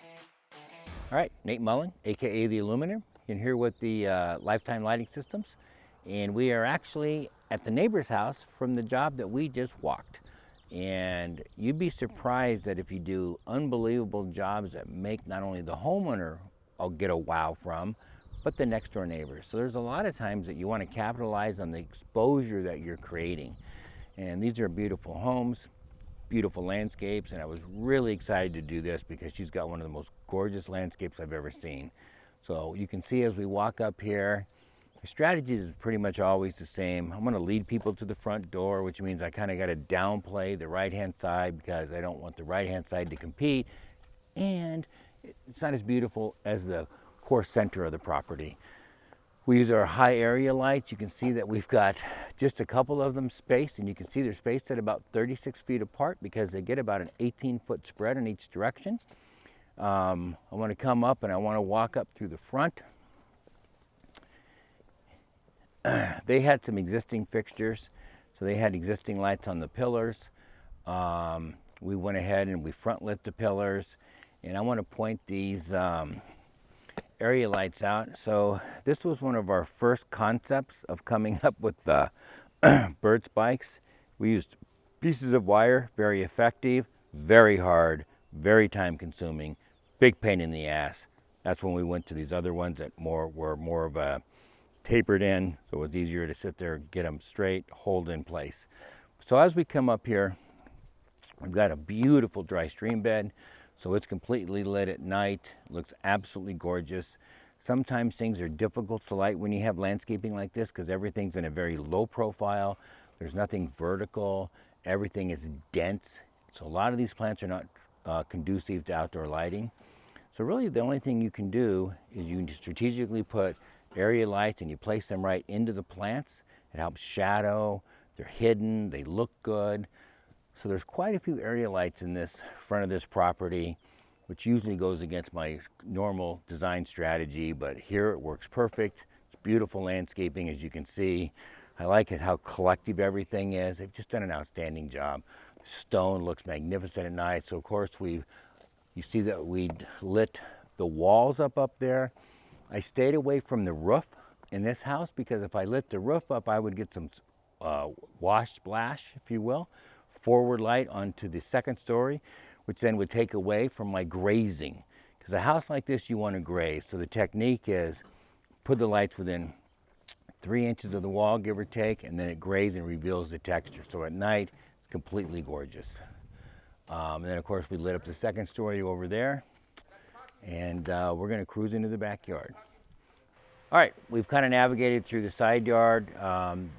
All right, Nate Mullen, aka the Illuminator, in here with the Lifetime Lighting Systems, and we are actually at the neighbor's house from the job that we just walked. And you'd be surprised that if you do unbelievable jobs that make not only the homeowner get a wow from, but the next door neighbors. So there's a lot of times that you want to capitalize on the exposure that you're creating. And these are beautiful homes, beautiful landscapes, and I was really excited to do this because she's got one of the most gorgeous landscapes I've ever seen. So you can see as we walk up here, the strategy is pretty much always the same. I'm going to lead people to the front door, which means I kind of got to downplay the right-hand side because I don't want the right-hand side to compete, and it's not as beautiful as the core center of the property. We use our high area lights. You can see that we've got just a couple of them spaced, and you can see they're spaced at about 36 feet apart because they get about an 18-foot spread in each direction. I want to come up and I want to walk up through the front. They had some existing fixtures, so they had existing lights on the pillars. We went ahead and we front lit the pillars, and I want to point these area lights out. So this was one of our first concepts of coming up with the bird spikes. We used pieces of wire, very effective, very hard, very time consuming, big pain in the ass. That's when we went to these other ones that were more of a tapered in, so it was easier to sit there, get them straight, hold in place. So as we come up here, we've got a beautiful dry stream bed. So it's completely lit at night, looks absolutely gorgeous. Sometimes things are difficult to light when you have landscaping like this because everything's in a very low profile. There's nothing vertical, everything is dense. So a lot of these plants are not conducive to outdoor lighting. So really the only thing you can do is you strategically put area lights and you place them right into the plants. It helps shadow, they're hidden, they look good. So there's quite a few area lights in this front of this property, which usually goes against my normal design strategy, but here it works perfect. It's beautiful landscaping, as you can see. I like it how collective everything is. They've just done an outstanding job. Stone looks magnificent at night. So of course you see that we lit the walls up there. I stayed away from the roof in this house because if I lit the roof up, I would get some wash splash, if you will, forward light onto the second story, which then would take away from my grazing. Because a house like this, you want to graze. So the technique is put the lights within 3 inches of the wall, give or take, and then it grazes and reveals the texture. So at night, it's completely gorgeous. And then of course we lit up the second story over there, and we're going to cruise into the backyard. All right, we've kind of navigated through the side yard.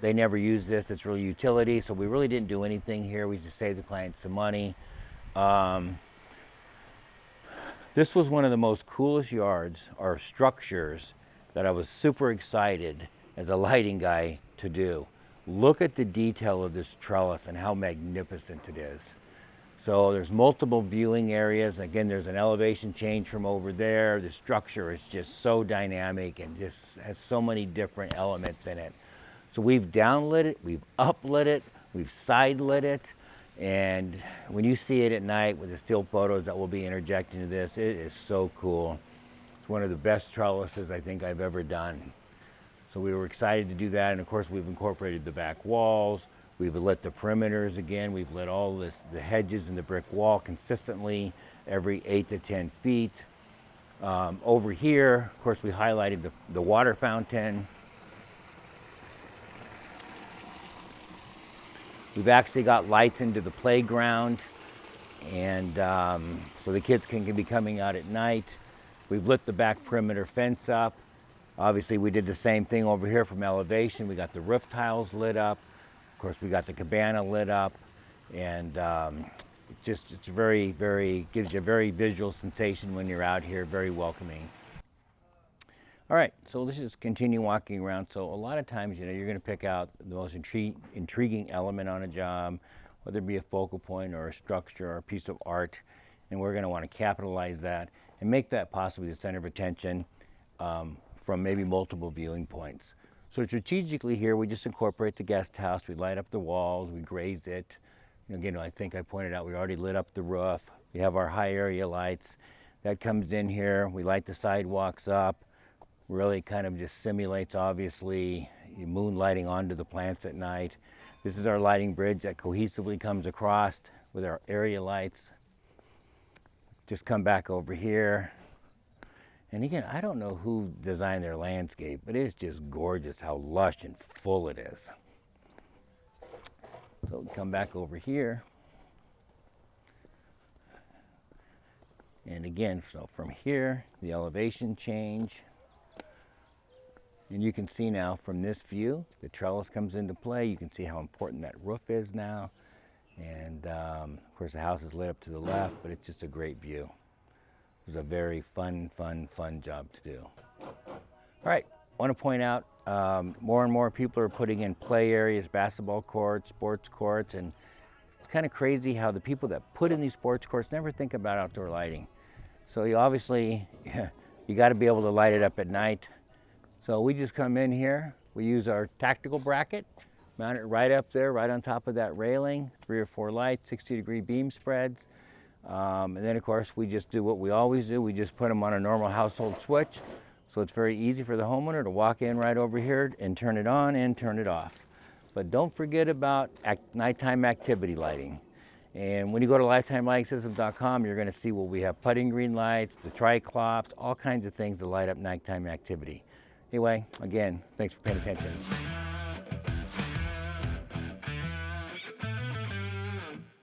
They never use this, it's really utility, so we really didn't do anything here. We just saved the client some money. This was one of the most coolest yards or structures that I was super excited as a lighting guy to do. Look at the detail of this trellis and how magnificent it is. So there's multiple viewing areas. Again, there's an elevation change from over there. The structure is just so dynamic and just has so many different elements in it. So we've downlit it, we've uplit it, we've side lit it, and when you see it at night with the still photos that we'll be interjecting to this, it is so cool. It's one of the best trellises I think I've ever done. So we were excited to do that, and of course we've incorporated the back walls. We've lit the perimeters again. We've lit all the hedges and the brick wall consistently every 8 to 10 feet. Over here, of course, we highlighted the water fountain. We've actually got lights into the playground, and so the kids can be coming out at night. We've lit the back perimeter fence up. Obviously, we did the same thing over here from elevation. We got the roof tiles lit up. Of course, we got the cabana lit up, and it's very, gives you a very visual sensation when you're out here, very welcoming. All right, so let's just continue walking around. So a lot of times, you're going to pick out the most intriguing element on a job, whether it be a focal point or a structure or a piece of art, and we're going to want to capitalize that and make that possibly the center of attention from maybe multiple viewing points. So strategically here, we just incorporate the guest house. We light up the walls, we graze it. Again, I think I pointed out we already lit up the roof. We have our high area lights. that comes in here. We light the sidewalks up. Really kind of just simulates, obviously, moonlighting onto the plants at night. This is our lighting bridge that cohesively comes across with our area lights. Just come back over here. And again, I don't know who designed their landscape, but it's just gorgeous how lush and full it is. So come back over here. And again, so from here, the elevation change. And you can see now from this view, the trellis comes into play. You can see how important that roof is now. And of course the house is lit up to the left, but it's just a great view. It was a very fun job to do. All right, I want to point out more and more people are putting in play areas, basketball courts, sports courts, and it's kind of crazy how the people that put in these sports courts never think about outdoor lighting. So you obviously, you got to be able to light it up at night. So we just come in here, we use our tactical bracket, mount it right up there, right on top of that railing, 3 or 4 lights, 60-degree beam spreads. And then of course we just do what we always do, we just put them on a normal household switch. So it's very easy for the homeowner to walk in right over here and turn it on and turn it off. But don't forget about nighttime activity lighting. And when you go to lifetimelightsystems.com, you're going to see we have putting green lights, the triclops, all kinds of things to light up nighttime activity. Anyway, again, thanks for paying attention.